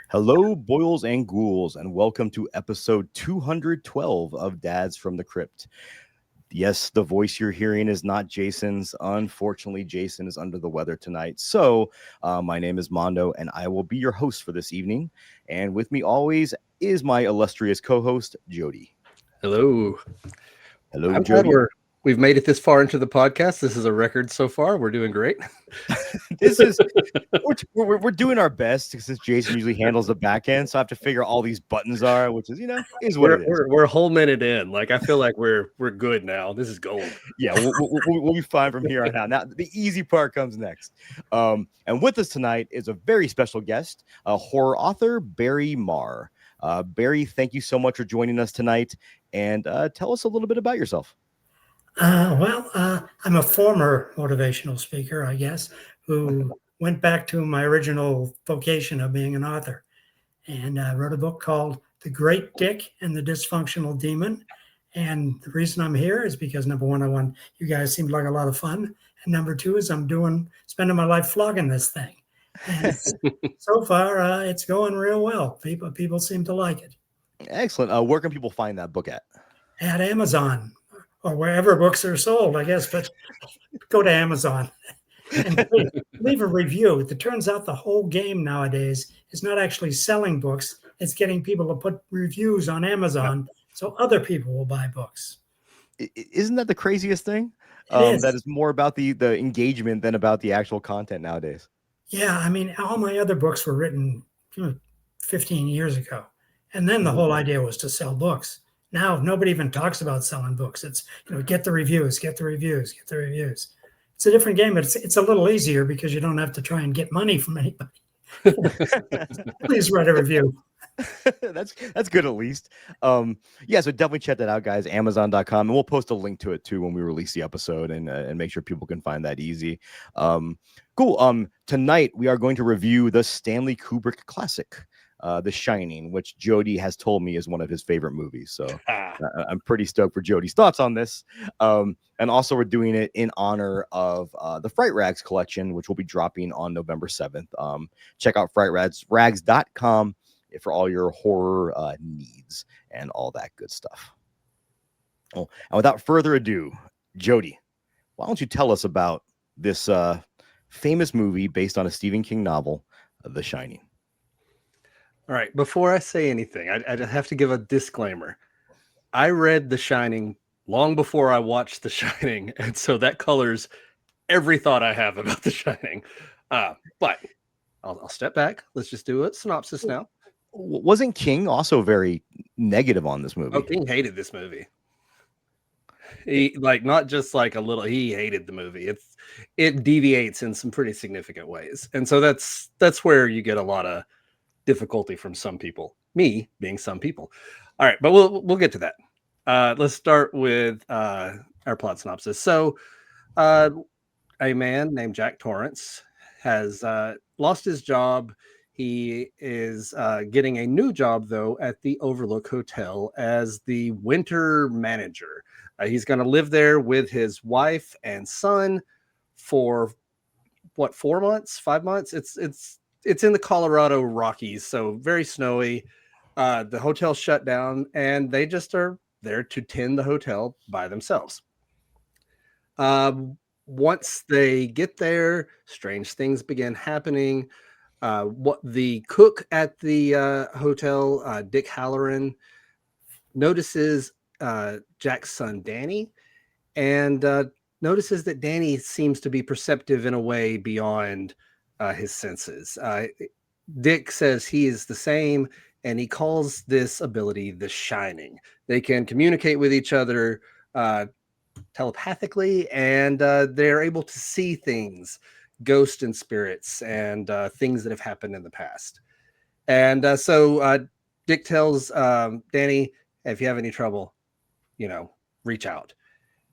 Hello, boils and ghouls, and welcome to episode 212 of Dads from the Crypt. Yes, the voice you're hearing is not Jason's. Unfortunately, Jason is under the weather tonight. So, my name is Mondo, and I will be your host for this evening. And with me always is my illustrious co-host, Jody. Hello. Hello, I'm Jody. glad we've made it this far into the podcast. This is a record so far. We're doing great. This is we're doing our best since Jason usually handles the back end, so I have to figure all these buttons are, which is is what it is. We're a whole minute in. Like I feel like we're good now. This is gold. Yeah, we'll be fine from here on out. Now the easy part comes next. And with us tonight is a very special guest, horror author Barry Maher. Barry, thank you so much for joining us tonight, and tell us a little bit about yourself. I'm a former motivational speaker, I guess, who went back to my original vocation of being an author, and wrote a book called The Great Dick and the Dysfunctional Demon. And the reason I'm here is because, number one, you guys seemed like a lot of fun. And number two is I'm spending my life flogging this thing. And so far, it's going real well. People seem to like it. Excellent. Where can people find that book at? At Amazon. Or wherever books are sold, I guess, but go to Amazon and leave a review. It turns out the whole game nowadays is not actually selling books. It's getting people to put reviews on Amazon so other people will buy books. Isn't that the craziest thing? That is more about the engagement than about the actual content nowadays. Yeah, I mean, all my other books were written 15 years ago. And then the whole idea was to sell books. Now, nobody even talks about selling books. It's, get the reviews, get the reviews, get the reviews. It's a different game, but it's a little easier because you don't have to try and get money from anybody. Please write a review. That's good at least. So definitely check that out, guys. Amazon.com, and we'll post a link to it too when we release the episode, and make sure people can find that easy. Cool. Tonight we are going to review the Stanley Kubrick classic, The Shining, which Jody has told me is one of his favorite movies. So I'm pretty stoked for Jody's thoughts on this. And also we're doing it in honor of the Fright Rags collection, which will be dropping on November 7th. Check out frightrags.com for all your horror needs and all that good stuff. Oh, and without further ado, Jody, why don't you tell us about this famous movie based on a Stephen King novel, The Shining? All right. Before I say anything, I have to give a disclaimer. I read The Shining long before I watched The Shining, and so that colors every thought I have about The Shining. But I'll step back. Let's just do a synopsis now. Wasn't King also very negative on this movie? Oh, King hated this movie. He not just like a little. He hated the movie. It deviates in some pretty significant ways, and so that's where you get a lot of difficulty from some people. Me being some people. All right, but we'll get to that. Let's start with our plot synopsis. So, a man named Jack Torrance has lost his job. He is getting a new job, though, at the Overlook Hotel as the winter manager. He's going to live there with his wife and son for, 4 months, 5 months? It's in the Colorado Rockies, so very snowy. The hotel shut down, and they just are there to tend the hotel by themselves. Once they get there, strange things begin happening. What the cook at the hotel, Dick Halloran, notices Jack's son Danny, and notices that Danny seems to be perceptive in a way beyond his senses. Dick says he is the same, and he calls this ability the Shining. They can communicate with each other telepathically, and they're able to see things, ghosts and spirits, and things that have happened in the past. And so Dick tells Danny, if you have any trouble, reach out.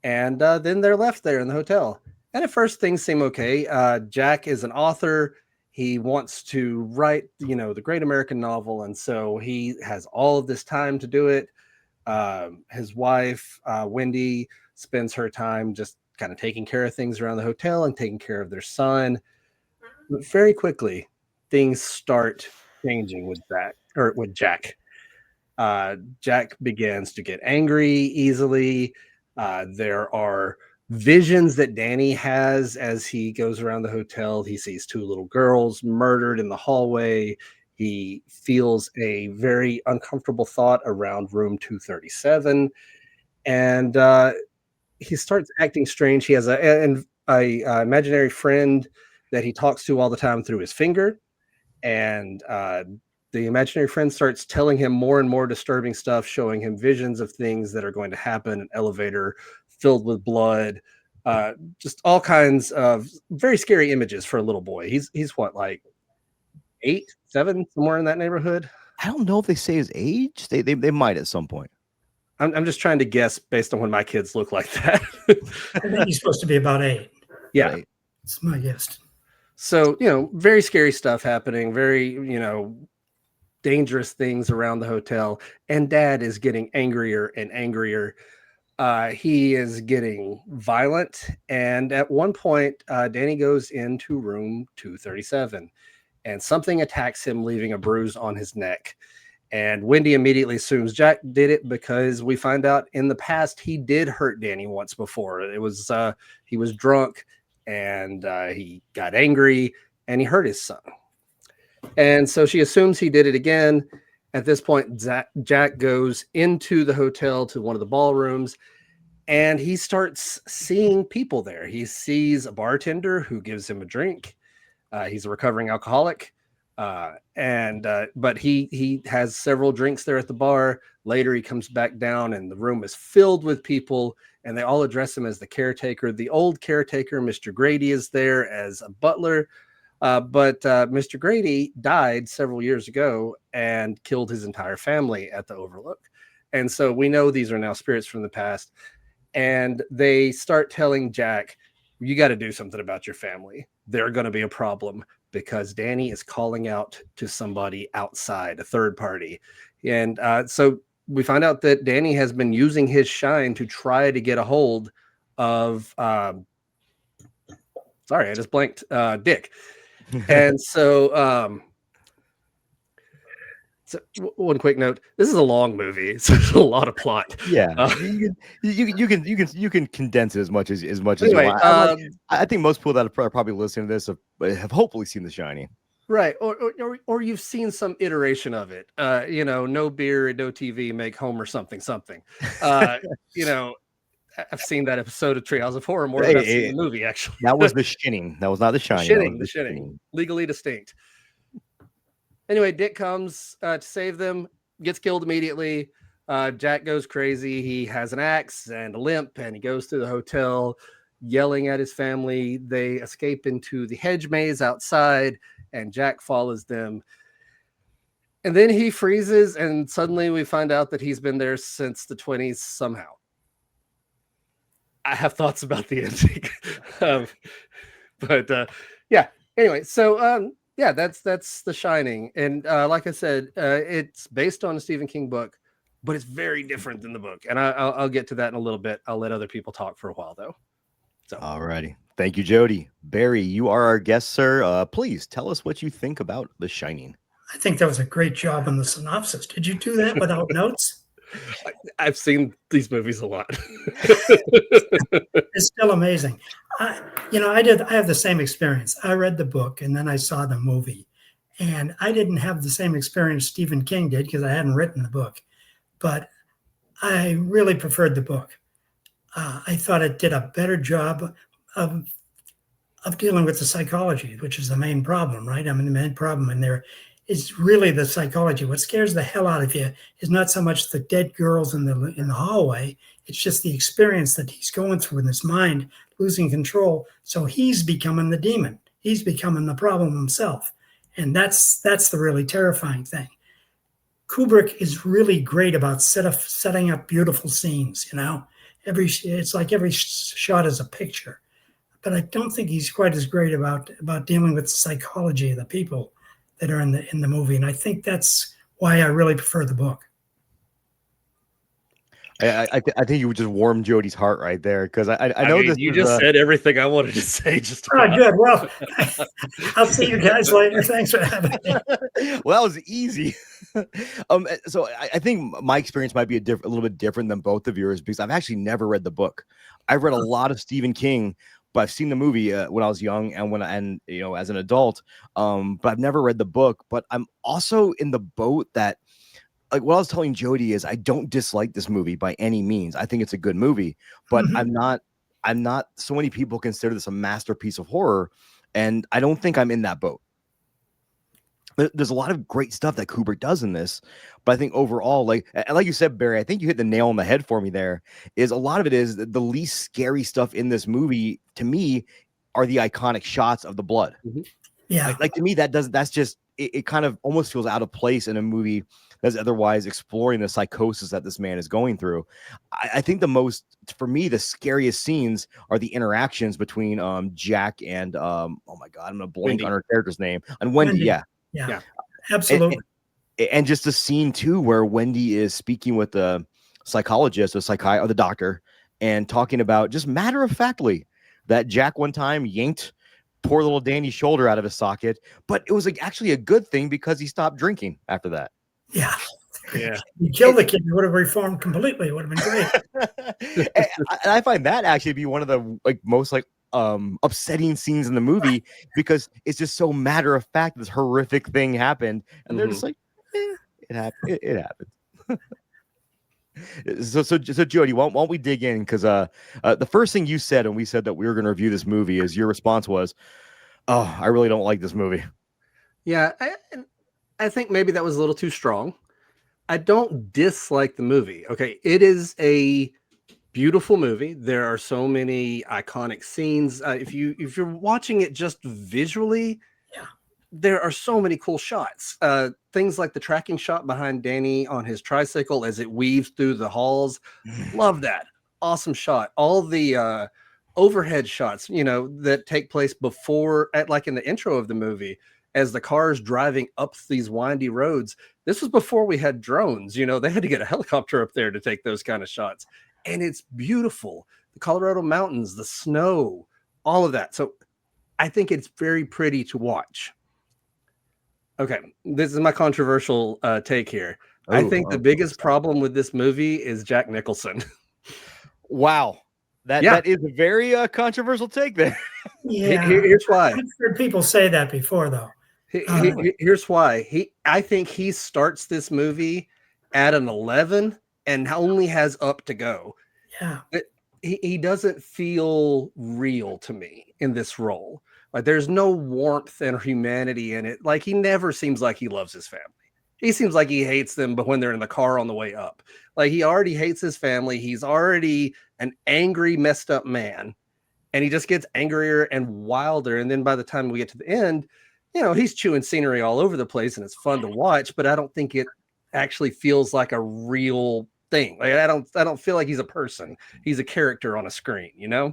And then they're left there in the hotel. And at first, things seem okay. Jack is an author. He wants to write, the great American novel. And so he has all of this time to do it. His wife, Wendy, spends her time just kind of taking care of things around the hotel and taking care of their son. But very quickly, things start changing with Jack. Jack begins to get angry easily. There are visions that Danny has as he goes around the hotel. He sees two little girls murdered in the hallway. He feels a very uncomfortable thought around room 237. And he starts acting strange. He has a imaginary friend that he talks to all the time through his finger. And the imaginary friend starts telling him more and more disturbing stuff, showing him visions of things that are going to happen, an elevator filled with blood, just all kinds of very scary images for a little boy. He's what, like 8, 7, somewhere in that neighborhood? I don't know if they say his age. They might at some point. I'm just trying to guess based on when my kids look like that. I think he's supposed to be about 8. Yeah. Right. It's my guess. So, very scary stuff happening, very, dangerous things around the hotel. And Dad is getting angrier and angrier. He is getting violent. And at one point, Danny goes into room 237 and something attacks him, leaving a bruise on his neck. And Wendy immediately assumes Jack did it because we find out in the past he did hurt Danny once before. It was he was drunk and he got angry and he hurt his son. And so she assumes he did it again. At this point, Jack goes into the hotel to one of the ballrooms and he starts seeing people there. He sees a bartender who gives him a drink. He's a recovering alcoholic. But he has several drinks there at the bar. Later, he comes back down and the room is filled with people and they all address him as the caretaker. The old caretaker, Mr. Grady, is there as a butler. But Mr. Grady died several years ago and killed his entire family at the Overlook. And so we know these are now spirits from the past. And they start telling Jack, you got to do something about your family. They're going to be a problem because Danny is calling out to somebody outside, a third party. And so we find out that Danny has been using his shine to try to get a hold of, sorry, I just blanked, Dick. And so, one quick note: this is a long movie, so there's a lot of plot. Yeah, you can condense it as much as Anyway, you want. I think most people that are probably listening to this have hopefully seen The Shining, right? Or you've seen some iteration of it. No beer, no TV, make Homer something. I've seen that episode of Treehouse of Horror more than I've seen the movie. Actually, that was The Shining. That was not The Shining. The Shining, legally distinct. Anyway, Dick comes to save them, gets killed immediately. Jack goes crazy. He has an axe and a limp, and he goes through the hotel yelling at his family. They escape into the hedge maze outside, and Jack follows them. And then he freezes, and suddenly we find out that he's been there since the 20s somehow. I have thoughts about the ending. Yeah. Anyway, so that's The Shining. And like I said, it's based on a Stephen King book, but it's very different than the book. And I'll get to that in a little bit. I'll let other people talk for a while, though. So, all righty. Thank you, Jody. Barry, you are our guest, sir. Please tell us what you think about The Shining. I think that was a great job on the synopsis. Did you do that without notes? I've seen these movies a lot. It's still amazing. I have the same experience. I read the book and then I saw the movie, and I didn't have the same experience Stephen King did because I hadn't written the book, but I really preferred the book. I thought it did a better job of dealing with the psychology, which is the main problem, right? I mean, the main problem in there is really the psychology. What scares the hell out of you is not so much the dead girls in the hallway. It's just the experience that he's going through in his mind, losing control. So he's becoming the demon. He's becoming the problem himself. And that's the really terrifying thing. Kubrick is really great about setting up beautiful scenes, it's like every shot is a picture. But I don't think he's quite as great about dealing with the psychology of the people that are in the movie. And I think that's why I really prefer the book. I think you just warmed Jody's heart right there, because I know mean, this you is, just said everything I wanted to say. Just Oh, about. good. Well, I'll see you guys later. Thanks for having me. Well, that was easy. So I think my experience might be a little bit different than both of yours, because I've actually never read the book. I've read a lot of Stephen King, but I've seen the movie when I was young and as an adult. But I've never read the book. But I'm also in the boat that, like, what I was telling Jody is, I don't dislike this movie by any means. I think it's a good movie, but I'm not. So many people consider this a masterpiece of horror, and I don't think I'm in that boat. There's a lot of great stuff that Kubrick does in this, but I think overall, like you said, Barry, I think you hit the nail on the head for me there. Is a lot of it is the least scary stuff in this movie to me are the iconic shots of the blood. Yeah. Like to me, that's just it kind of almost feels out of place in a movie that's otherwise exploring the psychosis that this man is going through. I think for me, the scariest scenes are the interactions between Jack and oh my god, I'm gonna blank on her character's name, and Wendy. Yeah, absolutely. And just the scene too where Wendy is speaking with the psychologist or the doctor, and talking about just matter of factly that Jack one time yanked poor little Danny's shoulder out of his socket, but it was like actually a good thing because he stopped drinking after that. Yeah. Yeah. You killed the kid, you would have reformed completely. It would have been great. And I find that actually be one of the most upsetting scenes in the movie, because it's just so matter of fact this horrific thing happened, and they're just like, it happened. It happened. So Jody, why don't we dig in? Because the first thing you said when we said that we were going to review this movie is your response was, "Oh, I really don't like this movie." Yeah, I think maybe that was a little too strong. I don't dislike the movie. Okay, it is a beautiful movie. There are so many iconic scenes. If you're watching it just visually, there are so many cool shots. Things like the tracking shot behind Danny on his tricycle as it weaves through the halls. Love that. Awesome shot. All the overhead shots, that take place before, like in the intro of the movie, as the car's driving up these windy roads. This was before we had drones. They had to get a helicopter up there to take those kind of shots. And it's beautiful. The Colorado mountains, the snow, all of that. So I think it's very pretty to watch. Okay, this is my controversial take here. I think the biggest problem with this movie is Jack Nicholson. Wow. That is a very controversial take there. Yeah. Here's why. I've heard people say that before, though. Here's why. I think he starts this movie at an 11 and only has up to go. Yeah. He doesn't feel real to me in this role. Like, there's no warmth and humanity in it. Like, he never seems like he loves his family. He seems like he hates them, but when they're in the car on the way up, like, he already hates his family. He's already an angry, messed up man. And he just gets angrier and wilder. And then by the time we get to the end, he's chewing scenery all over the place, and it's fun to watch, but I don't think it actually feels like a real thing. Like, I don't feel like he's a person. He's a character on a screen, Yeah,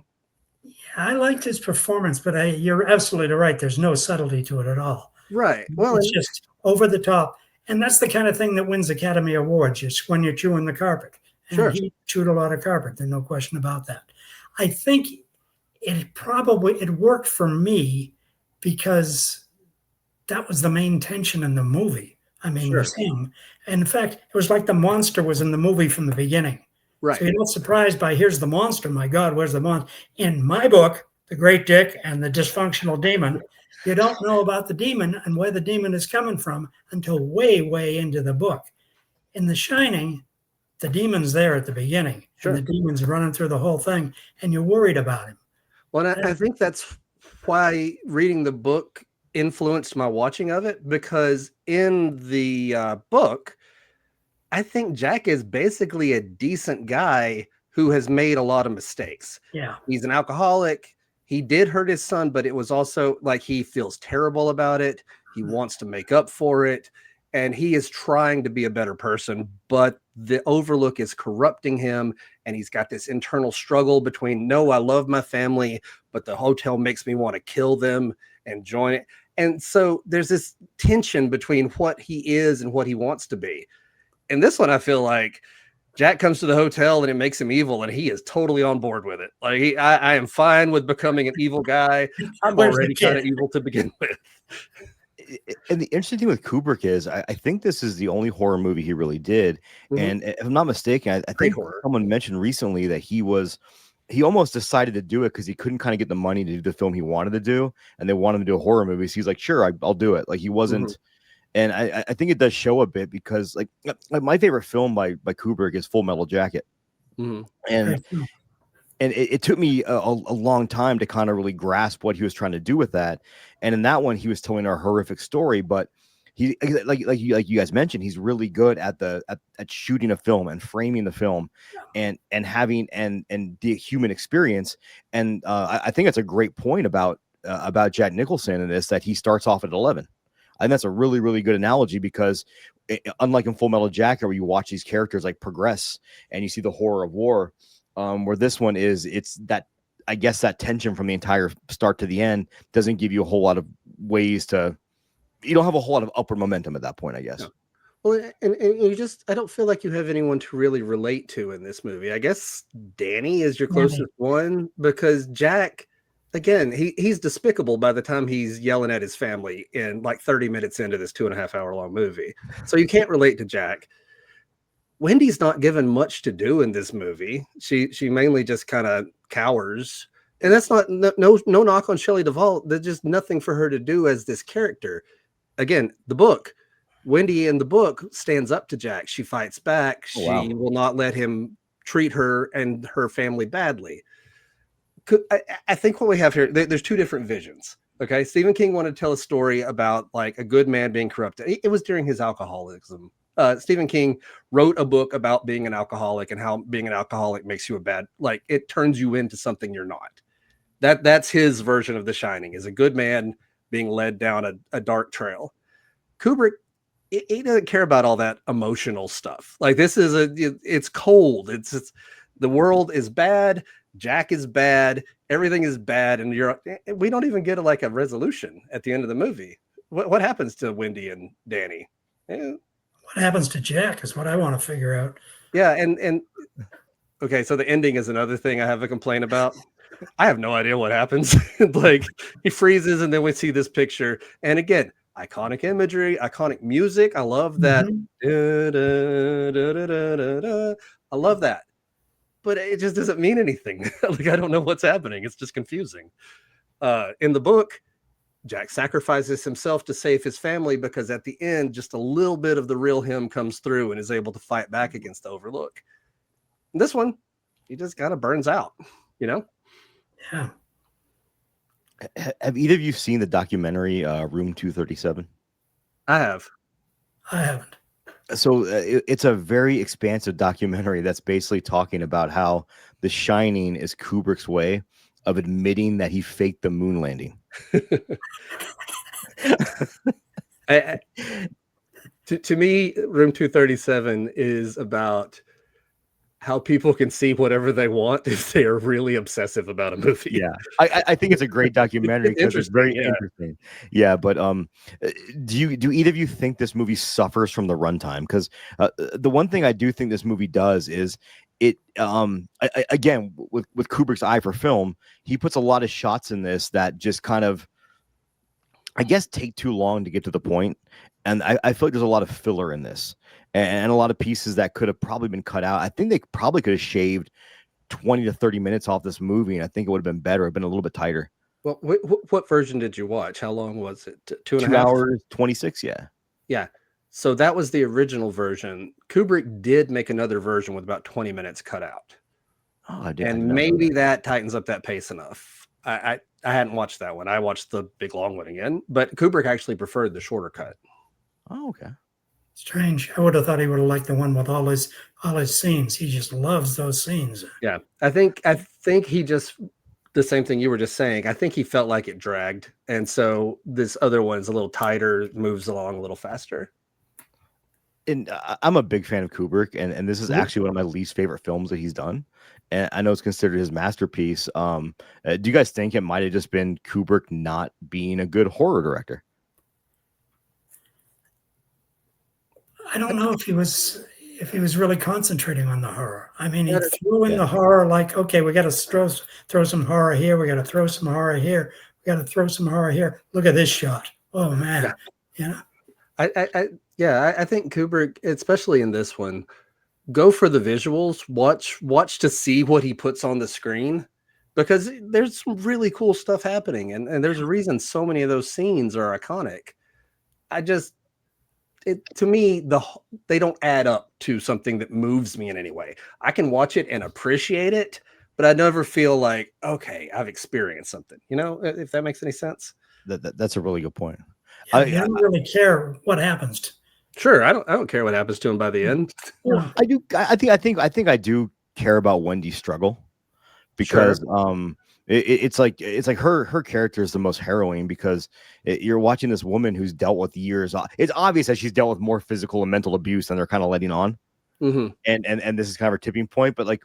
I liked his performance, but you're absolutely right. There's no subtlety to it at all. Right. Well, it's just over the top. And that's the kind of thing that wins Academy Awards, just when you're chewing the carpet. And sure. He chewed a lot of carpet. There's no question about that. I think it worked for me because that was the main tension in the movie. I mean, sure. was him. And in fact, it was like the monster was in the movie from the beginning. Right. So you're not surprised by, here's the monster. My God, where's the monster? In my book, The Great Dick and the Dysfunctional Demon, you don't know about the demon and where the demon is coming from until way, way into the book. In The Shining, the demon's there at the beginning. Sure. And the demon's running through the whole thing, and you're worried about him. Well, I think that's why reading the book influenced my watching of it, because in the book, I think Jack is basically a decent guy who has made a lot of mistakes. Yeah. He's an alcoholic. He did hurt his son, but it was also like he feels terrible about it. He wants to make up for it. and he is trying to be a better person, but the Overlook is corrupting him, and he's got this internal struggle between, no, I love my family, but the hotel makes me want to kill them and join it. And so there's this tension between what he is and what he wants to be. And this one, I feel like Jack comes to the hotel and it makes him evil, and he is totally on board with it. Like, I am fine with becoming an evil guy. I'm already kind of evil to begin with. And the interesting thing with Kubrick is I think this is the only horror movie he really did. And if I'm not mistaken, I think someone mentioned recently that he almost decided to do it because he couldn't kind of get the money to do the film he wanted to do, and they wanted him to do a horror movie. So he's like, sure, I'll do it. Like, he wasn't. And I think it does show a bit, because like my favorite film by Kubrick is Full Metal Jacket. And it took me a long time to kind of really grasp what he was trying to do with that. And in that one, he was telling a horrific story, but he, like you guys mentioned, he's really good at shooting a film and framing the film, and having and the human experience. And I think that's a great point about Jack Nicholson in this, that he starts off at 11. I think that's a really, really good analogy, because unlike in Full Metal Jacket, where you watch these characters like progress and you see the horror of war, where this one it's that, I guess, that tension from the entire start to the end doesn't give you a whole lot of ways to, you don't have a whole lot of upward momentum at that point, I guess. No. Well, and you just, I don't feel like you have anyone to really relate to in this movie. I guess Danny is your closest one, because Jack, again, he's despicable by the time he's yelling at his family in like 30 minutes into this 2.5 hour long movie. So you can't relate to Jack. Wendy's not given much to do in this movie. She mainly just kind of cowers, and that's not no knock on Shelley Duvall. There's just nothing for her to do as this character. Again, the book, Wendy in the book stands up to Jack. She fights back. She will not let him treat her and her family badly. I think what we have here, there's two different visions. Okay, Stephen King wanted to tell a story about like a good man being corrupted. It was during his alcoholism. Stephen King wrote a book about being an alcoholic and how being an alcoholic makes you a bad, like it turns you into something you're not. That's his version of The Shining, is a good man being led down a dark trail. Kubrick, he doesn't care about all that emotional stuff. Like, this is it's cold. It's the world is bad. Jack is bad. Everything is bad. And we don't even get a resolution at the end of the movie. What happens to Wendy and Danny? What happens to Jack is what I want to figure out. Yeah, and okay, so the ending is another thing I have a complaint about. I have no idea what happens. Like, he freezes, and then we see this picture, and again, iconic imagery, iconic music. I love that. I love that, but it just doesn't mean anything. Like, I don't know what's happening. It's just confusing. In the book, Jack sacrifices himself to save his family, because at the end, just a little bit of the real him comes through and is able to fight back against the Overlook. And this one, he just kind of burns out, Yeah. Have either of you seen the documentary Room 237? I have. I haven't. So it's a very expansive documentary that's basically talking about how The Shining is Kubrick's way of admitting that he faked the moon landing. To me, Room 237 is about how people can see whatever they want if they are really obsessive about a movie. Yeah, I think it's a great documentary because it's very interesting. Yeah, but do either of you think this movie suffers from the runtime? Because the one thing I do think this movie does is it again, with Kubrick's eye for film, he puts a lot of shots in this that just kind of, I guess, take too long to get to the point. And I feel like there's a lot of filler in this, and a lot of pieces that could have probably been cut out. I think they probably could have shaved 20 to 30 minutes off this movie, and I think it would have been better. It'd been a little bit tighter. Well, what version did you watch? How long was it? 2.5 hours, 26. Yeah. So that was the original version. Kubrick did make another version with about 20 minutes cut out. Oh, I did. And maybe that tightens up that pace enough. I hadn't watched that one. I watched the big long one again, but Kubrick actually preferred the shorter cut. Oh, okay. Strange. I would have thought he would have liked the one with all his scenes. He just loves those scenes. Yeah, I think he just, the same thing you were just saying. I think he felt like it dragged, and so this other one's a little tighter, moves along a little faster. and I'm a big fan of Kubrick, and this is actually one of my least favorite films that he's done. And I know it's considered his masterpiece. Do you guys think it might have just been Kubrick not being a good horror director? I don't know if he was really concentrating on the horror. I mean, he threw in Yeah. the horror like, okay, we got to throw some horror here. We got to throw some horror here. We got to throw some horror here. Look at this shot. Oh man, yeah. I think Kubrick, especially in this one, go for the visuals. Watch to see what he puts on the screen, because there's some really cool stuff happening, and there's a reason so many of those scenes are iconic. To me, they don't add up to something that moves me in any way. I can watch it and appreciate it, but I never feel like, okay, I've experienced something. If that makes any sense. That's a really good point. Yeah, you don't really care what happens to. Sure, I don't care what happens to him by the end. Well, I do. I think I do care about Wendy's struggle, because it's like her character is the most harrowing, because you're watching this woman who's dealt with years. It's obvious that she's dealt with more physical and mental abuse than they're kind of letting on. Mm-hmm. And this is kind of a tipping point. But like,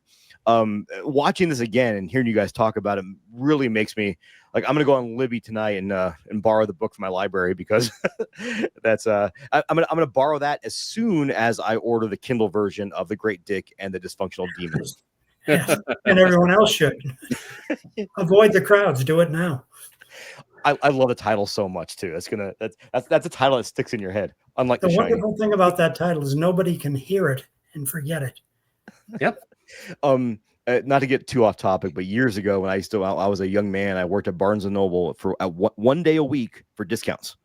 watching this again and hearing you guys talk about it really makes me like, I'm gonna go on Libby tonight and borrow the book from my library, because that's I'm gonna borrow that as soon as I order the Kindle version of The Great Dick and the Dysfunctional Demon. Yes, and everyone else should. Avoid the crowds. Do it now. I love the title so much too. That's a title that sticks in your head. Unlike The The Shining. wonderful thing about that title is nobody can hear it and forget it. Yep. Not to get too off topic, but years ago when I was a young man, I worked at Barnes and Noble for one day a week for discounts,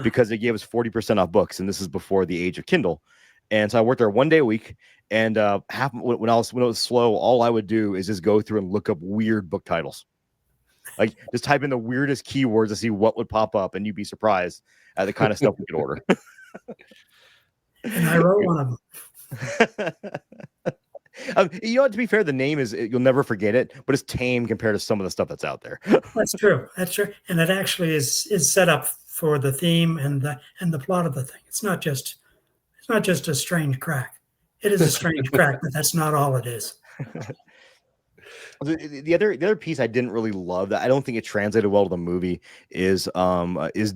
because they gave us 40% off books, and this is before the age of Kindle. And so I worked there one day a week, and when it was slow, all I would do is just go through and look up weird book titles. Like, just type in the weirdest keywords to see what would pop up, and you'd be surprised at the kind of stuff we could order. And I wrote one of them. To be fair, the name is, you'll never forget it, but it's tame compared to some of the stuff that's out there. That's true. That's true. And it actually is set up for the theme and the plot of the thing. It's not just a strange crack. It is a strange crack, but that's not all it is. The other piece I didn't really love, that I don't think it translated well to the movie, is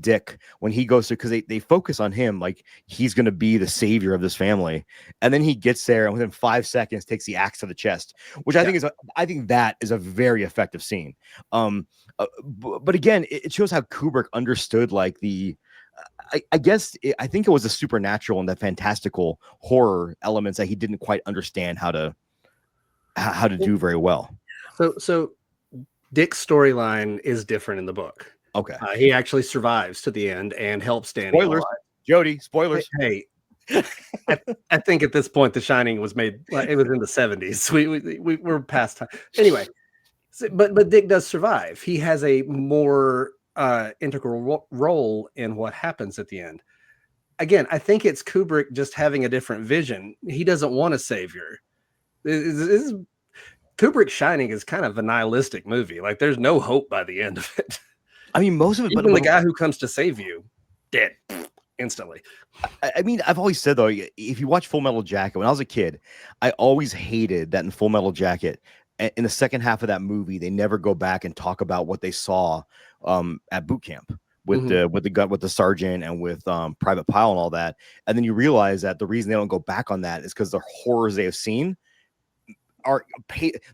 Dick, when he goes to, because they focus on him like he's going to be the savior of this family, and then he gets there and within 5 seconds takes the axe to the chest, which I think that is a very effective scene. But again, it shows how Kubrick understood like I think it was the supernatural and the fantastical horror elements that he didn't quite understand how to do very well. So Dick's storyline is different in the book. Okay. He actually survives to the end and helps Stanny. Spoilers. Jody, spoilers. Hey, I think at this point, The Shining was made, it was in the 70s. We're past time. Anyway, but Dick does survive. He has a more integral role in what happens at the end. Again, I think it's Kubrick just having a different vision. He doesn't want a savior. Kubrick's Shining is kind of a nihilistic movie. Like, there's no hope by the end of it. I mean, most of it, even but the guy who comes to save you, dead instantly. I mean, I've always said, though, if you watch Full Metal Jacket, when I was a kid, I always hated that in Full Metal Jacket, in the second half of that movie, they never go back and talk about what they saw at boot camp with the sergeant and with Private Pile and all that. And then you realize that the reason they don't go back on that is because the horrors they have seen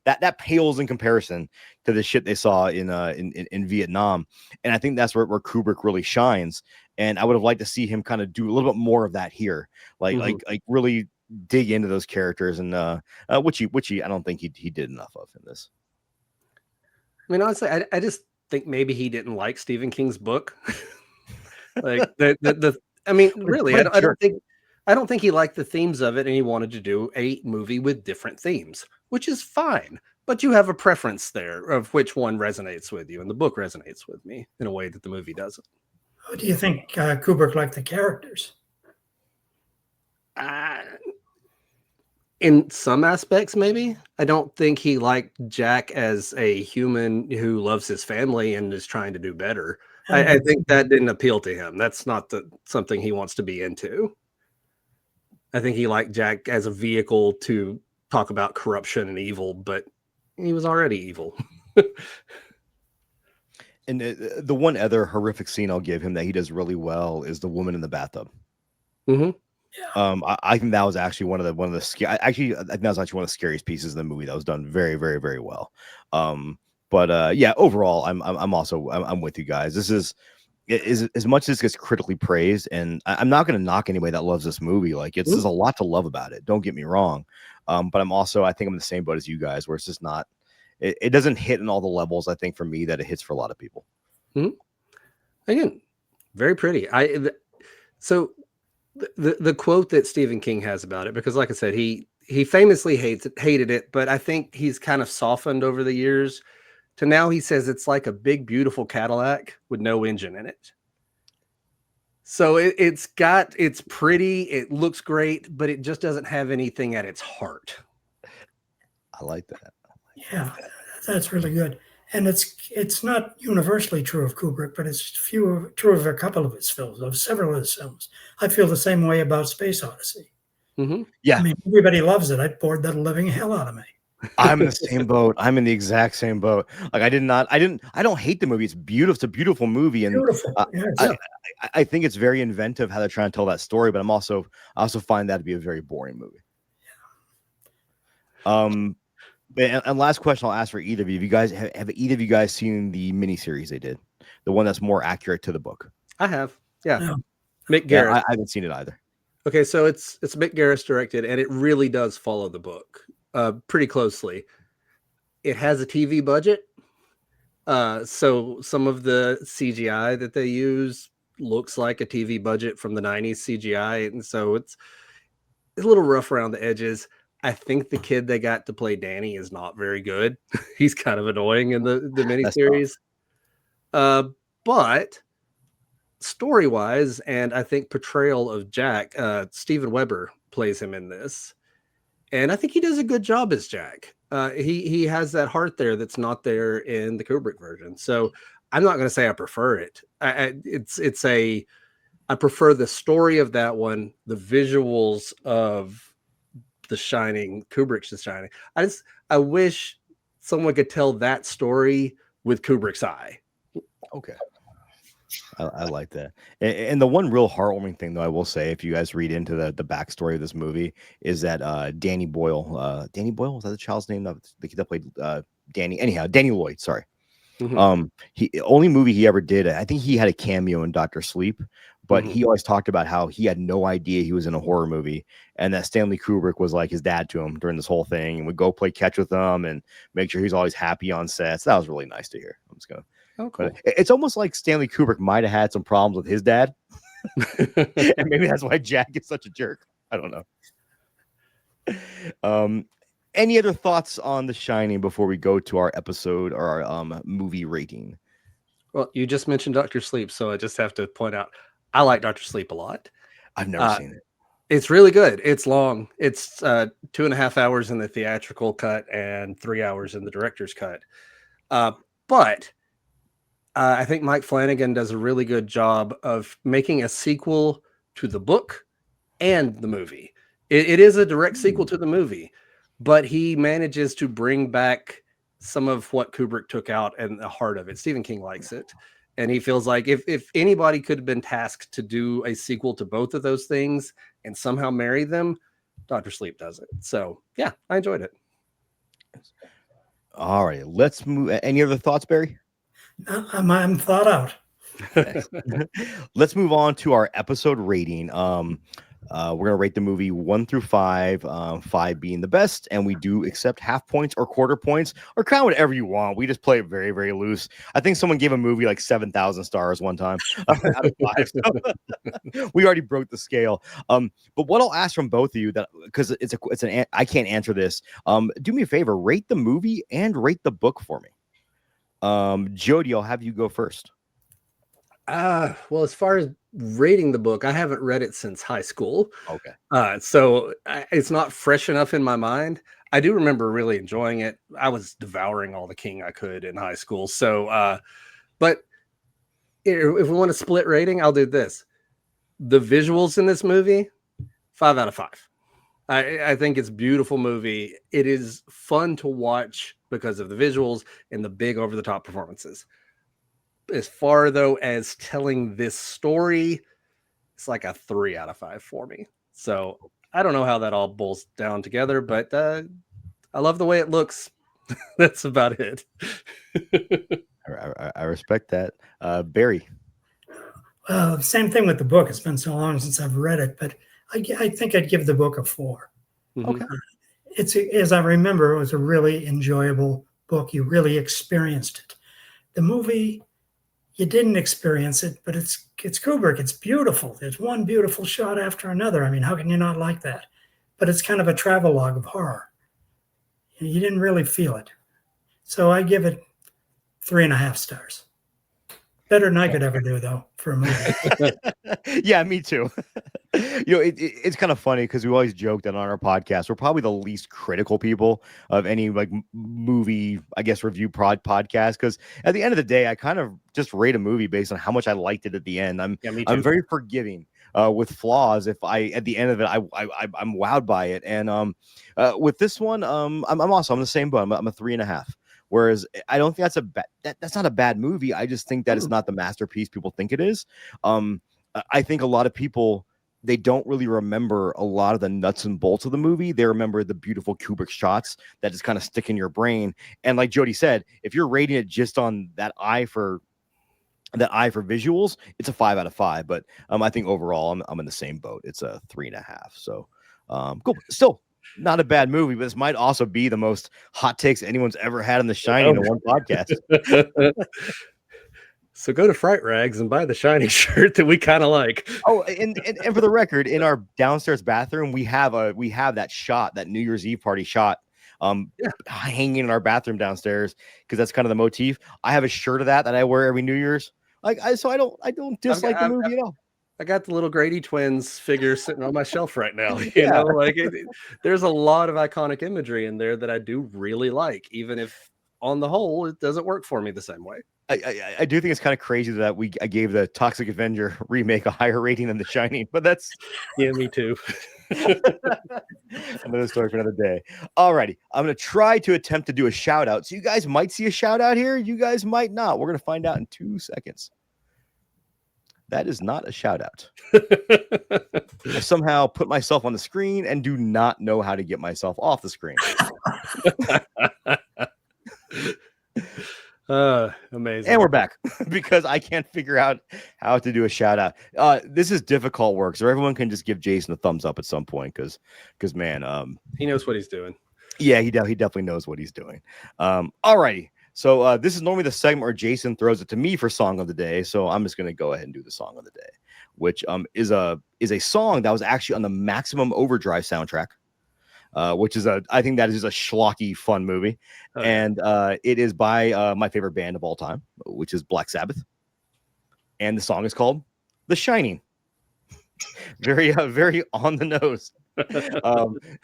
that pales in comparison to the shit they saw in Vietnam. And I think that's where Kubrick really shines. And I would have liked to see him kind of do a little bit more of that here, like really dig into those characters, and which he I don't think he did enough of in this. I mean, honestly, I just think maybe he didn't like Stephen King's book. Like I mean, really, I don't think he liked the themes of it, and he wanted to do a movie with different themes, which is fine. But you have a preference there of which one resonates with you, and the book resonates with me in a way that the movie doesn't. How do you think Kubrick liked the characters? In some aspects, maybe. I don't think he liked Jack as a human who loves his family and is trying to do better. I think that didn't appeal to him. That's not something he wants to be into. I think he liked Jack as a vehicle to talk about corruption and evil, but he was already evil. And the one other horrific scene I'll give him that he does really well is the woman in the bathtub. Mm-hmm. I think that was actually one of the I think that was actually one of the scariest pieces of the movie that was done very, very, very well. But yeah, overall, I'm with you guys. This is as much as this gets critically praised, and I'm not going to knock anybody that loves this movie. Like there's a lot to love about it. Don't get me wrong. But I think I'm in the same boat as you guys, where it's just not. It doesn't hit in all the levels, I think, for me, that it hits for a lot of people. Mm-hmm. Again, very pretty. So the quote that Stephen King has about it, because like I said, he famously hated it, but I think he's kind of softened over the years to now he says it's like a big, beautiful Cadillac with no engine in it. So it's pretty, it looks great, but it just doesn't have anything at its heart. I like that. Yeah, that's really good. And it's not universally true of Kubrick, but it's true of a couple of his films, of several of his films. I feel the same way about Space Odyssey. Mm-hmm. Yeah, I mean, everybody loves it. It bored the living hell out of me. I'm in the same boat. I'm in the exact same boat. Like I don't hate the movie. It's beautiful. It's a beautiful movie, and Beautiful. Yes. I think it's very inventive how they're trying to tell that story. But I also find that to be a very boring movie. And last question I'll ask for either of you. Have either of you guys seen the miniseries they did? The one that's more accurate to the book? I have. Yeah. No. Mick Garris. I haven't seen it either. Okay, so it's Mick Garris directed, and it really does follow the book pretty closely. It has a TV budget. So some of the CGI that they use looks like a TV budget from the 90s CGI. And so it's a little rough around the edges. I think the kid they got to play Danny is not very good. He's kind of annoying in the miniseries. But story-wise, and I think portrayal of Jack, Steven Weber plays him in this. And I think he does a good job as Jack. He has that heart there that's not there in the Kubrick version. So I'm not going to say I prefer it. I prefer the story of that one, the visuals of The Shining, Kubrick's The Shining. I wish someone could tell that story with Kubrick's eye. Okay. I like that. And the one real heartwarming thing, though, I will say, if you guys read into the backstory of this movie, is that Danny Boyle, was that the child's name? The kid that played Danny. Anyhow, Danny Lloyd. Sorry. Mm-hmm. Only movie he ever did. I think he had a cameo in Dr. Sleep, but Mm-hmm. he always talked about how he had no idea he was in a horror movie, and that Stanley Kubrick was like his dad to him during this whole thing, and would go play catch with him and make sure he's always happy on set. So that was really nice to hear. I'm just gonna. Oh, cool. But it's almost like Stanley Kubrick might have had some problems with his dad, and maybe that's why Jack is such a jerk. I don't know. Any other thoughts on The Shining before we go to our episode or our movie rating? Well, you just mentioned Dr. Sleep, so I just have to point out I like Dr. Sleep a lot. I've never seen it. It's really good. It's long. It's 2.5 hours in the theatrical cut and 3 hours in the director's cut. But I think Mike Flanagan does a really good job of making a sequel to the book and the movie. It is a direct sequel to the movie, but he manages to bring back some of what Kubrick took out and the heart of it. Stephen King likes it. And he feels like if anybody could have been tasked to do a sequel to both of those things and somehow marry them, Dr. Sleep does it. So, yeah, I enjoyed it. All right, let's move. Any other thoughts, Barry? I'm thought out. Let's move on to our episode rating. We're gonna rate the movie 1 through 5, 5 being the best, and we do accept half points or quarter points or kind of whatever you want. We just play it very, very loose. I think someone gave a movie like 7,000 stars one time out of 5. So we already broke the scale. But what I'll ask from both of you, that because I can't answer this. Do me a favor, rate the movie and rate the book for me. Jody, I'll have you go first. Well, as far as rating the book, I haven't read it since high school. Okay. So it's not fresh enough in my mind. I do remember really enjoying it. I was devouring all the King I could in high school. So, but if we want a split rating, I'll do this. The visuals in this movie, 5 out of 5. I think it's a beautiful movie. It is fun to watch because of the visuals and the big over the top performances. As far though as telling this story, it's like a 3 out of 5 for me. So I don't know how that all boils down together, but I love the way it looks. That's about it. I respect that. Barry. Same thing with the book. It's been so long since I've read it, but I think I'd give the book a 4. Okay. It's as I remember, it was a really enjoyable book. You really experienced it. The movie, you didn't experience it, but it's Kubrick. It's beautiful. There's one beautiful shot after another. I mean, how can you not like that? But it's kind of a travelogue of horror. You didn't really feel it. So I give it 3.5 stars. Better than I could ever do, though, for a movie. Yeah, me too. It's kind of funny because we always joke that on our podcast we're probably the least critical people of any like movie, I guess, review podcast. Because at the end of the day, I kind of just rate a movie based on how much I liked it at the end. I'm very forgiving with flaws. If at the end of it, I'm wowed by it. And with this one, I'm also the same boat. I'm a 3.5. Whereas I don't think that's not a bad movie. I just think that it's not the masterpiece people think it is. I think a lot of people, they don't really remember a lot of the nuts and bolts of the movie. They remember the beautiful Kubrick shots that just kind of stick in your brain. And like Jody said, if you're rating it just on that eye for visuals, it's a 5 out of 5. But I think overall, I'm in the same boat. It's a 3.5. So cool. Still not a bad movie, but this might also be the most hot takes anyone's ever had on The Shining in one podcast. So go to Fright Rags and buy the Shining shirt that we kind of like. Oh, and for the record, in our downstairs bathroom, we have that shot, that New Year's Eve party shot, hanging in our bathroom downstairs because that's kind of the motif. I have a shirt of that I wear every New Year's. I don't dislike the movie at all. I got the little Grady twins figure sitting on my shelf right now. You know, like there's a lot of iconic imagery in there that I do really like, even if on the whole it doesn't work for me the same way. I do think it's kind of crazy that I gave the Toxic Avenger remake a higher rating than The Shining, but that's me too. Another story for another day. Alrighty, I'm gonna try to attempt to do a shout out. So you guys might see a shout out here. You guys might not. We're gonna find out in 2 seconds. That is not a shout out. I somehow put myself on the screen and do not know how to get myself off the screen. Amazing. And we're back because I can't figure out how to do a shout out. This is difficult work, so everyone can just give Jason a thumbs up at some point because man, he knows what he's doing. Yeah, he definitely knows what he's doing. Alrighty. So this is normally the segment where Jason throws it to me for song of the day. So I'm just going to go ahead and do the song of the day, which is a song that was actually on the Maximum Overdrive soundtrack, which is I think that is a schlocky fun movie. And it is by my favorite band of all time, which is Black Sabbath. And the song is called The Shining. Very on the nose.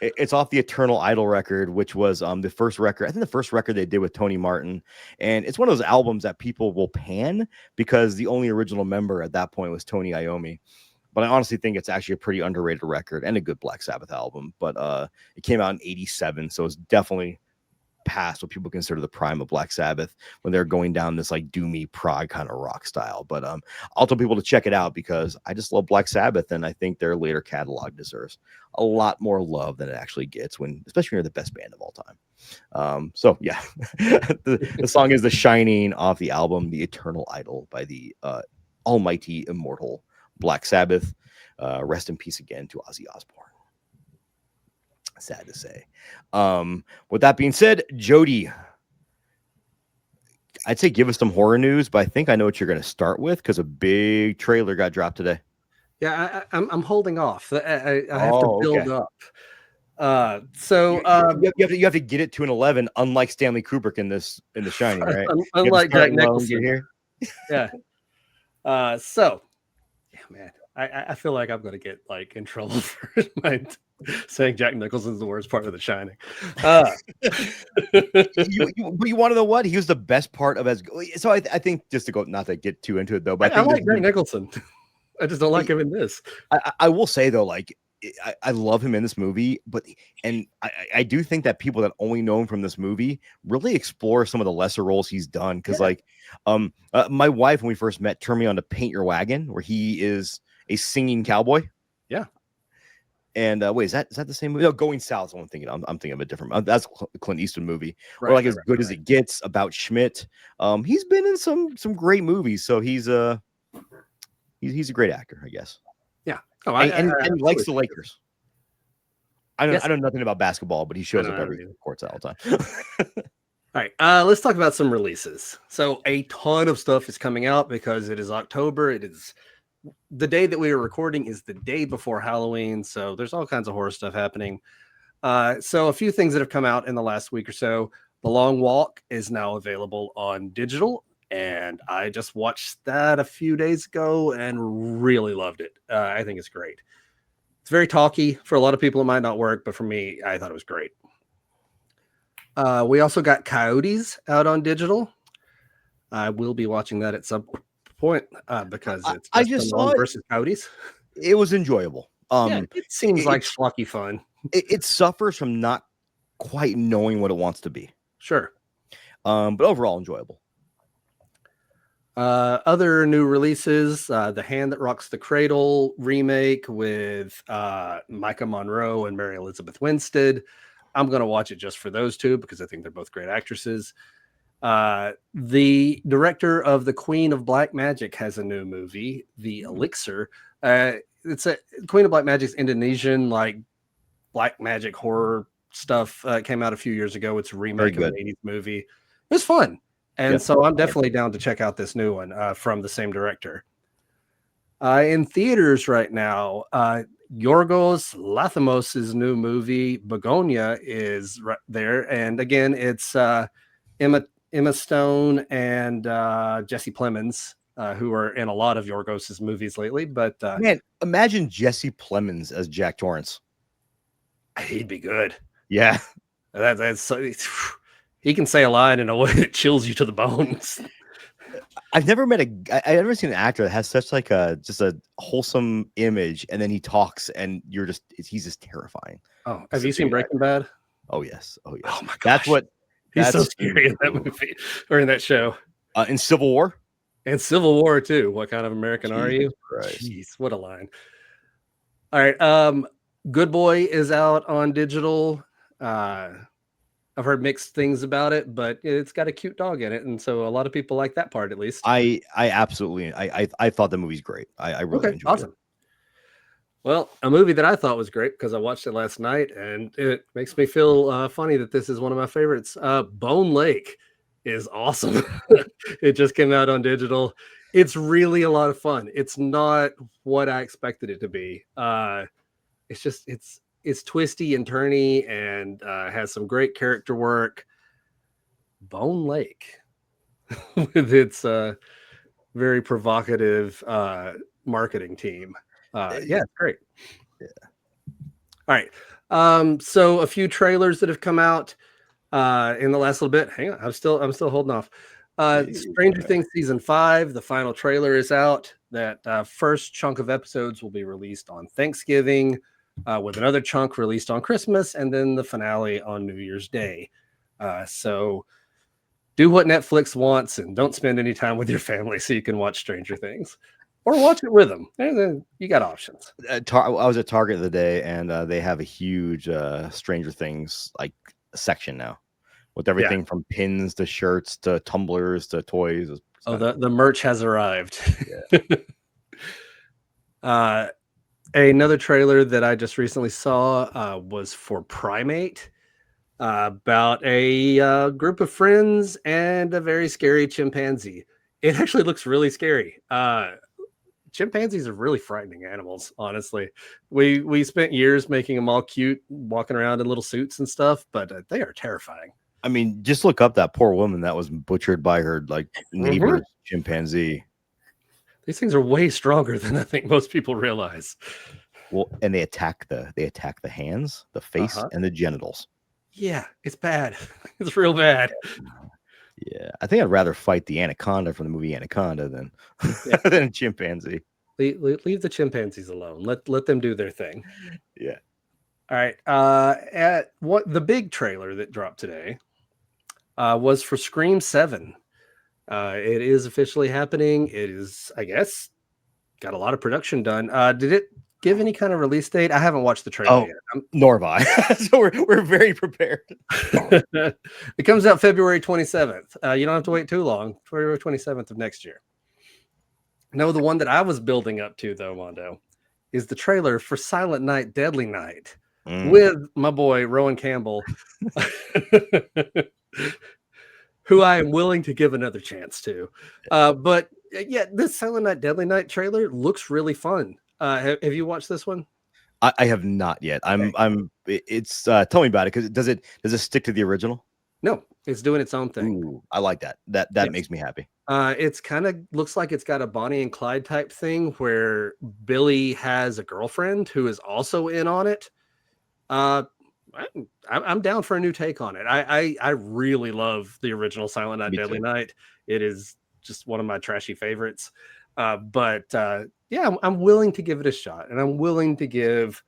It's off the Eternal Idol record, which was the first record they did with Tony Martin, and it's one of those albums that people will pan because the only original member at that point was Tony Iommi. But I honestly think it's actually a pretty underrated record and a good Black Sabbath album. But it came out in '87, so it's definitely past what people consider the prime of Black Sabbath when they're going down this like doomy prog kind of rock style. But I'll tell people to check it out because I just love Black Sabbath, and I think their later catalog deserves a lot more love than it actually gets, especially when you're the best band of all time. So yeah, the song is The Shining off the album The Eternal Idol by the almighty immortal Black Sabbath. Rest in peace again to Ozzy Osbourne. Sad to say. With that being said, Jody, I'd say give us some horror news, but I think I know what you're going to start with because a big trailer got dropped today. Yeah, I'm holding off. I have to build up. So you have to get it to an 11, unlike Stanley Kubrick in The Shining, right? Unlike Jack Nicholson here. Yeah. So, yeah, man, I feel like I'm going to get like in trouble for saying Jack Nicholson's the worst part of The Shining. You want to know what? He was the best part of So I think just to go, not to get too into it though, but I like Jack Nicholson. I just don't like him in this. I will say though, like I love him in this movie, but I do think that people that only know him from this movie really explore some of the lesser roles he's done. Because like, my wife, when we first met, turned me on to Paint Your Wagon, where he is a singing cowboy. Yeah. And wait, is that the same movie? No, Going South. I'm thinking of a different. That's a Clint Eastwood movie. Or like As Good as It Gets, about Schmidt. He's been in some great movies, so he's a great actor, I guess. Yeah. Oh, and he likes the Lakers. I know nothing about basketball, but he shows up every courts all the time. All right, let's talk about some releases. So a ton of stuff is coming out because it is October. It is the day that we are recording is the day before Halloween. So there's all kinds of horror stuff happening. So a few things that have come out in the last week or so. The Long Walk is now available on digital. And I just watched that a few days ago and really loved it. I think it's great. It's very talky. For a lot of people, it might not work, but for me, I thought it was great. We also got Coyotes out on digital. I will be watching that at some point because it's I just saw it versus Coyotes. It was enjoyable. Yeah, it seems like schlocky fun. It suffers from not quite knowing what it wants to be. Sure. But overall enjoyable. Other new releases, The Hand That Rocks the Cradle remake with Micah Monroe and Mary Elizabeth Winstead. I'm going to watch it just for those two because I think they're both great actresses. The director of The Queen of Black Magic has a new movie, The Elixir. It's a Queen of Black Magic's Indonesian like black magic horror stuff. Came out a few years ago. It's a remake of an 80s movie. It was fun. And so I'm definitely down to check out this new one from the same director. In theaters right now, Yorgos Lanthimos' new movie, Begonia, is right there. And again, it's Emma Stone and Jesse Plemons, who are in a lot of Yorgos' movies lately. But man, imagine Jesse Plemons as Jack Torrance. He'd be good. Yeah. That's he can say a line in a way that chills you to the bones. I've never seen an actor that has such like just a wholesome image, and then he talks, and he's just terrifying. Oh, have you seen Breaking Bad? Oh yes. Oh my gosh. He's so scary in that movie or in that show. In Civil War. And Civil War too. What kind of American are you? Christ. Jeez, what a line. All right. Good Boy is out on digital. I've heard mixed things about it, but it's got a cute dog in it, and so a lot of people like that part at least. I absolutely I thought the movie's great. I really enjoyed it. Well, a movie that I thought was great because I watched it last night, and it makes me feel funny that this is one of my favorites. Bone Lake is awesome. It just came out on digital. It's really a lot of fun. It's not what I expected it to be. It's twisty and turny and has some great character work. Bone Lake with its very provocative marketing team. Yeah, it's great. Yeah. All right. So a few trailers that have come out in the last little bit. Hang on, I'm still holding off. Stranger Things season 5, the final trailer is out. That first chunk of episodes will be released on Thanksgiving, with another chunk released on Christmas, and then the finale on New Year's Day. So do what Netflix wants and don't spend any time with your family so you can watch Stranger Things. Or watch it with them. You got options. I was at Target the other day, and they have a huge Stranger Things like section now, with everything from pins to shirts to tumblers to toys. The merch has arrived. Yeah. Another trailer that I just recently saw was for Primate, about a group of friends and a very scary chimpanzee. It actually looks really scary. Chimpanzees are really frightening animals, honestly. We spent years making them all cute, walking around in little suits and stuff, but they are terrifying. I mean, just look up that poor woman that was butchered by her neighbor's chimpanzee. These things are way stronger than I think most people realize. Well, and they attack the hands, the face, and the genitals. Yeah, it's bad. It's real bad. Yeah, I think I'd rather fight the anaconda from the movie Anaconda than a chimpanzee. Leave the chimpanzees alone. Let them do their thing. Yeah. All right. At what the big trailer that dropped today was for Scream 7. It is officially happening. It is, I guess, got a lot of production done. Did it give any kind of release date? I haven't watched the trailer yet. Nor have I. So we're very prepared. It comes out February 27th. You don't have to wait too long. February 27th of next year. No, the one that I was building up to, though, Mondo, is the trailer for Silent Night, Deadly Night with my boy Rowan Campbell, who I am willing to give another chance to. But yeah, this Silent Night, Deadly Night trailer looks really fun. Have you watched this one? I have not yet. It's tell me about it, because does it stick to the original? No, it's doing its own thing. Ooh, I like that. That makes me happy. It's kind of looks like it's got a Bonnie and Clyde type thing where Billy has a girlfriend who is also in on it. I'm down for a new take on it. I really love the original Silent Night, Deadly Night. It is just one of my trashy favorites. But yeah, I'm willing to give it a shot, and I'm willing to give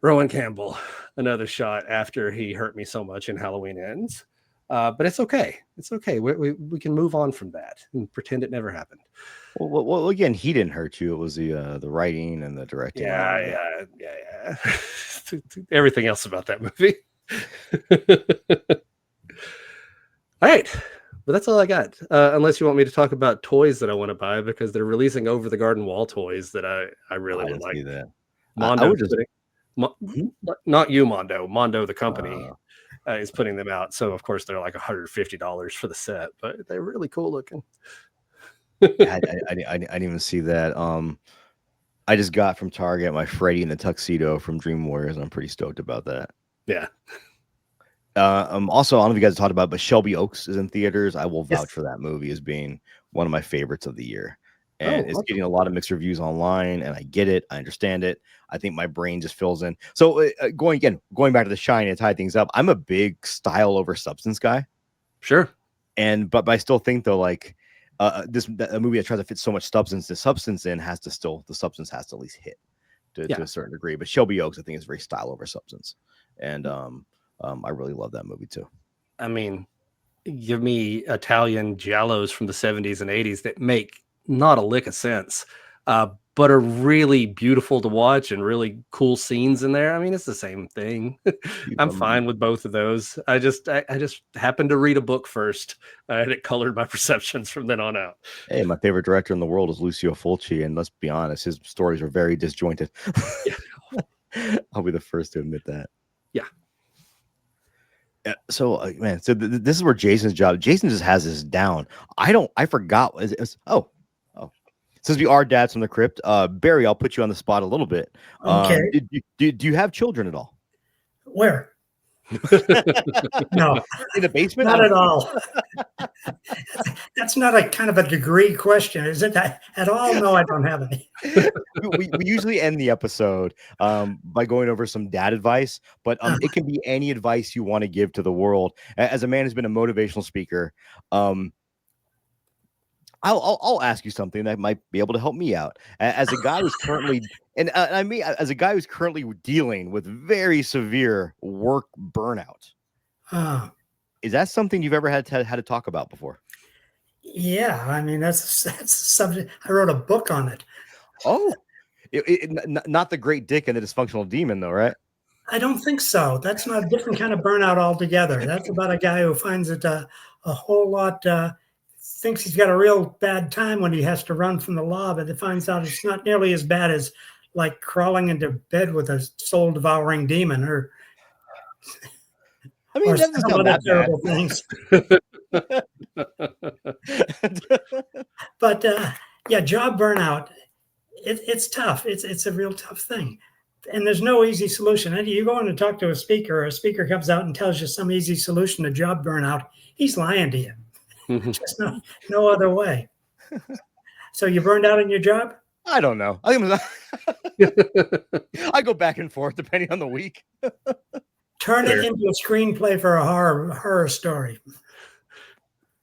Rowan Campbell another shot after he hurt me so much in Halloween Ends. But it's okay. It's okay. We can move on from that and pretend it never happened. Well, again, he didn't hurt you. It was the writing and the directing. Yeah. Everything else about that movie. All right. But that's all I got. Unless you want me to talk about toys that I want to buy, because they're releasing over the garden wall toys that I really would like. That. Mondo, not you, Mondo. Mondo, the company, is putting them out. So of course they're like $150 for the set, but they're really cool looking. I didn't even see that. I just got from Target my Freddy in the tuxedo from Dream Warriors. I'm pretty stoked about that. Yeah. Also, I don't know if you guys talked about, but Shelby Oaks is in theaters. I will vouch for that movie as being one of my favorites of the year. And it's getting a lot of mixed reviews online, and I get it. I understand it. I think my brain just fills in. So going back to The Shine and tie things up, I'm a big style over substance guy. Sure. But I still think, though, like a movie that tries to fit so much substance in the substance has to at least hit to a certain degree. But Shelby Oaks, I think, is very style over substance. And I really love that movie too. I mean, give me Italian giallos from the 70s and 80s that make not a lick of sense, but are really beautiful to watch and really cool scenes in there. I mean, it's the same thing. I'm fine with both of those. I just happened to read a book first, and it colored my perceptions from then on out. Hey, my favorite director in the world is Lucio Fulci, and let's be honest, his stories are very disjointed. I'll be the first to admit that. Yeah. So man, this is where Jason's job. Jason just has this down. I forgot. Since we are dads from the Crypt, Barry, I'll put you on the spot a little bit. Okay. Do you have children at all? Where? No. In the basement? Not at all. That's not a kind of a degree question, is it? At all? No, I don't have any. we usually end the episode by going over some dad advice, but it can be any advice you want to give to the world. As a man who's been a motivational speaker, I'll ask you something that might be able to help me out. As a guy who's currently, as a guy who's currently dealing with very severe work burnout, is that something you've ever had to talk about before? Yeah, I mean that's a subject. I wrote a book on it. Oh, not the Great Dick and the Dysfunctional Demon, though, right? I don't think so. That's not a different kind of burnout altogether. That's about a guy who finds it a whole lot. Thinks he's got a real bad time when he has to run from the law, but it finds out it's not nearly as bad as like crawling into bed with a soul-devouring demon, or I mean, that's not that terrible things. But yeah, job burnout. It's tough. It's a real tough thing, and there's no easy solution. And you go in and talk to a speaker comes out and tells you some easy solution to job burnout. He's lying to you. Just no other way. So you burned out in your job? I don't know. I go back and forth depending on the week. Turn it into a screenplay for a horror story.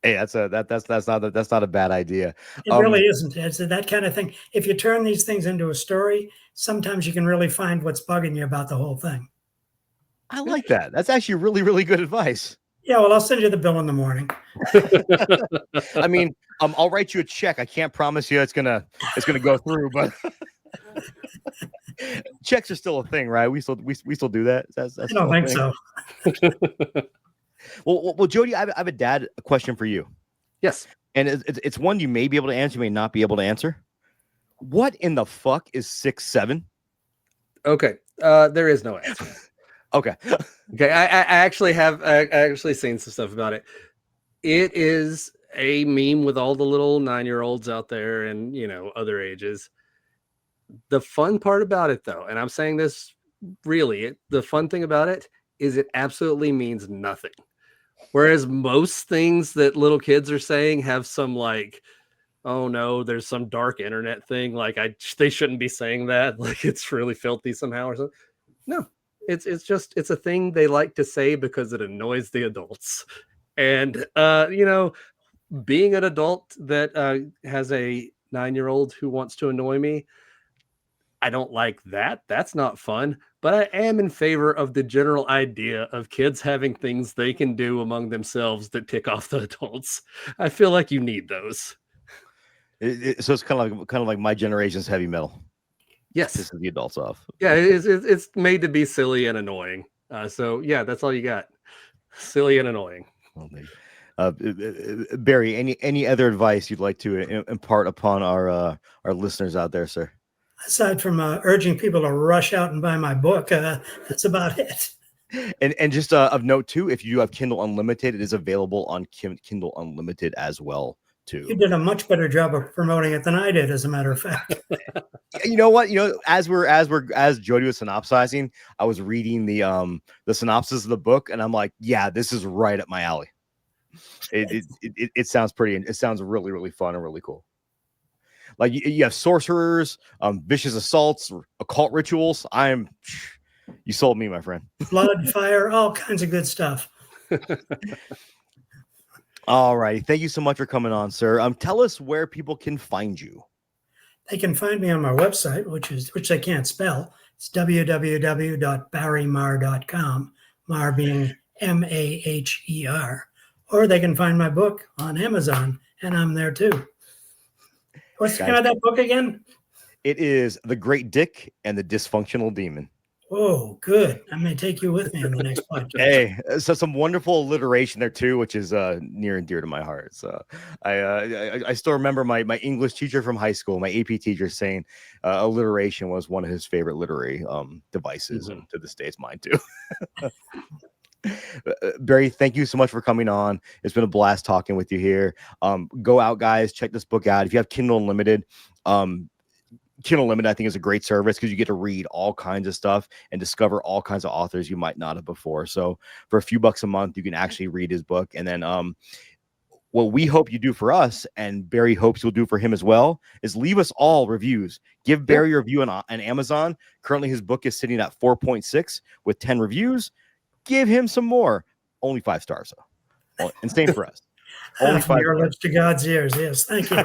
Hey, that's not a bad idea. It really isn't. It's that kind of thing. If you turn these things into a story, sometimes you can really find what's bugging you about the whole thing. I like that. That's actually really, really good advice. Yeah, well, I'll send you the bill in the morning. I mean, I'll write you a check. I can't promise you it's gonna go through, but checks are still a thing, right? We still do that. That's I don't think so. Well, Jody, I have a question for you. Yes, and it's one you may be able to answer, you may not be able to answer. What in the fuck is 6'7"? Okay, there is no answer. Okay. I actually have actually seen some stuff about it. It is a meme with all the little 9-year-olds out there and, other ages. The fun part about it, though, and I'm saying this really, the fun thing about it is it absolutely means nothing. Whereas most things that little kids are saying have some like, oh no, there's some dark internet thing. Like they shouldn't be saying that. Like it's really filthy somehow or something. No, it's a thing they like to say because it annoys the adults. And being an adult that has a 9-year-old who wants to annoy me, I don't like that. That's not fun. But I am in favor of the general idea of kids having things they can do among themselves that tick off the adults. I feel like you need those. So it's kind of like my generation's heavy metal. Yes, pisses the adults off. Yeah, it's made to be silly and annoying. So yeah, that's all you got. Silly and annoying. Barry, any other advice you'd like to impart upon our listeners out there, sir? Aside from urging people to rush out and buy my book, that's about it. And just of note too, if you have Kindle Unlimited, it is available on Kindle Unlimited as well too. You did a much better job of promoting it than I did, as a matter of fact. You know what? As Jody was synopsizing, I was reading the synopsis of the book, and I'm like, yeah, this is right up my alley. It sounds pretty, and it sounds really, really fun and really cool. Like you have sorcerers, vicious assaults, occult rituals. You sold me, my friend. Blood, fire, all kinds of good stuff. All right. Thank you so much for coming on, sir. Tell us where people can find you. They can find me on my website, which they can't spell. It's www.barrymaher.com, Maher being Maher. Or they can find my book on Amazon, and I'm there too. What's the name of that book again? It is The Great Dick and the Dysfunctional Demon. Oh, good. I may take you with me on the next podcast. Hey, so some wonderful alliteration there too, which is near and dear to my heart. So I still remember my English teacher from high school, my AP teacher, saying alliteration was one of his favorite literary devices, and to this day it's mine too. Barry, thank you so much for coming on. It's been a blast talking with you here. Go out, guys, check this book out. If you have Kindle Unlimited, Kindle Unlimited, I think, is a great service because you get to read all kinds of stuff and discover all kinds of authors you might not have before. So for a few bucks a month, you can actually read his book. And then what we hope you do for us, and Barry hopes you'll do for him as well, is leave us all reviews. Give Barry a review on Amazon. Currently, his book is sitting at 4.6 with 10 reviews. Give him some more. Only 5 stars, though. Well, and same for us. Only 5 your stars. lips to God's ears. Yes, thank you.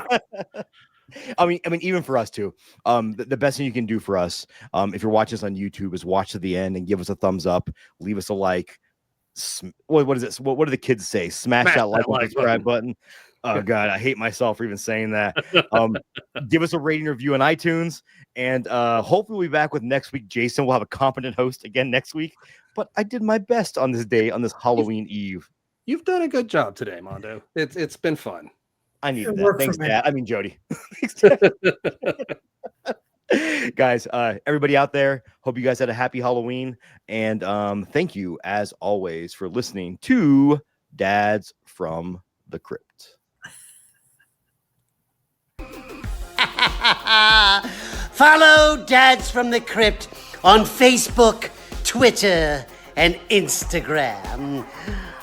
I mean, even for us too. The best thing you can do for us, if you're watching us on YouTube, is watch to the end and give us a thumbs up. Leave us a like. What is it? What do the kids say? Smash that like and subscribe button. Oh God, I hate myself for even saying that. Give us a rating review on iTunes, and hopefully we'll be back with next week. Jason will have a competent host again next week. But I did my best on this day, on this Halloween Eve. You've done a good job today, Mondo. It's been fun. I need that. Thanks, Dad. I mean, Jody. Guys, everybody out there, hope you guys had a happy Halloween. And thank you, as always, for listening to Dads from the Crypt. Follow Dads from the Crypt on Facebook, Twitter, and Instagram,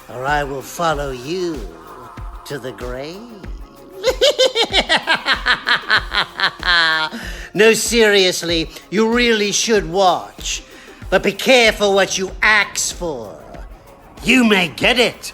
or I will follow you to the grave. No, seriously, you really should watch. But be careful what you ask for. You may get it.